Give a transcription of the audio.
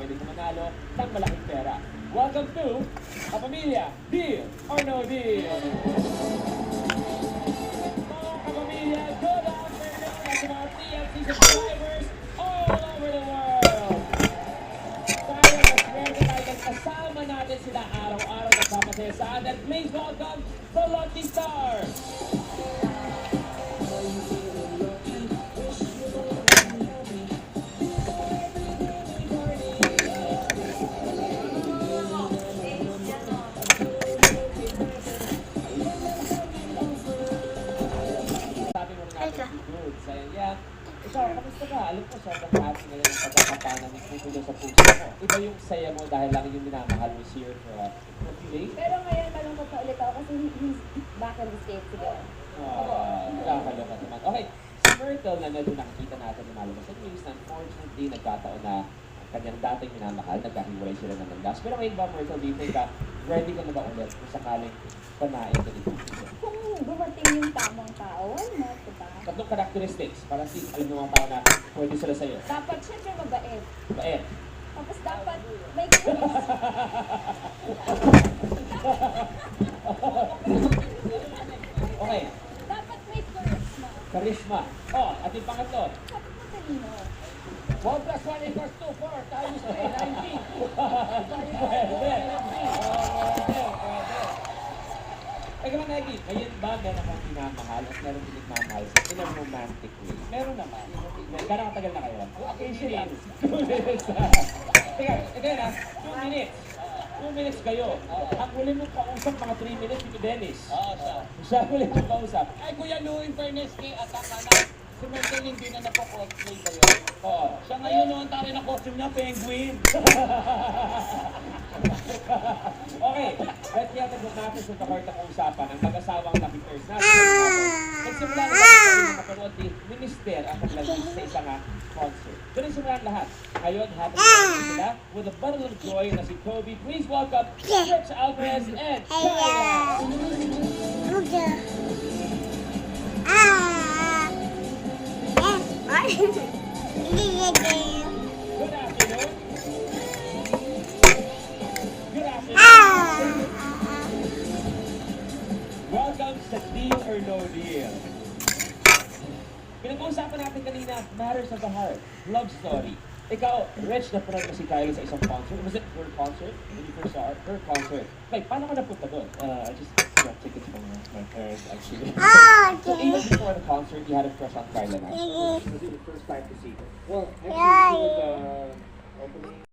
pwede ka manalo ng malaking pera. Welcome to Kapamilya, Deal or No Deal! Mga Kapamilya, good afternoon at mga TFC subscribers all over the world! Tayo na swerte tayo kasama natin sila araw-araw nagpapasaya sa atin. Please welcome the Lucky Stars! Good, saya yan. Ikaw, kamusta ka? Alam ko, sobrang happy ngayon ang pagkakapana ni Pupulo sa puso mo. Iba yung saya mo dahil lang yung minamahal mo siya for a few days. Pero ngayon, malungkot na ulit ako kasi he's back in the States again. Nakakaloka naman. Okay, si Myrtle na medyo nakikita natin lumalabas sa news na unfortunately nagkataon na kanyang dating minamahal, nagkahiwalay sila ng landas. Pero ngayon ba, Myrtle, do you think ready ka na ba ulit kung sakaling panain ka dito? Kung dumating yung tamang tao, why not, diba? Tatlong characteristics para alam ng mga tao na pwede sila sa'yo. Dapat syempre mabait. Bait. Tapos dapat may grace. Okay, Dapat may charisma. charisma. Oh, at yung pangatlo. Dapat matalino. 1 plus 1 equals 2, 4 times 3, 19. Pwede. Pwede. Teka lang, Eggy, ngayon ba meron kang minamahal at meron din nagmamahal in a romantic way? Meron naman. Gano'ng katagal na kayo? Occasionally. 2 minutes. Teka na, 2 minutes. 2 minutes kayo. Ang huli mong kausap, mga 3 minutes, si Dennis. Oo, siya. Siya huli mong kausap. Ay, Kuya Lou, in fairness kay Ataka na, si Myrtle hindi na napo-cosplay kayo. Oo. Siya ngayon, noon tayo na costume niya, penguin. Okay, let's get into natin sa heart ng usapan ang mag-asawang Lucky Stars natin. Nagsimula na lang sa rin mapanood ni Minister ang kanilang sa isang concert. Doon ang simulan lahat. Ngayon, happy birthday sila with a bundle of joy na si Toby. Please welcome Rich Alvarez and Chaya! Good afternoon. Good afternoon. Welcome sa Deal or No Deal. Pinag-uusapan natin kanina, Matters of the Heart, love story. Ikaw, Rich, napanood mo si Kylie sa isang concert. Was it her concert? When you first saw her concert? Okay, paano ka napunta doon? I just got tickets from my parents, actually. So even before the concert, you had a crush on Kylie na? Was it the first time to see her? Well, actually, she was opening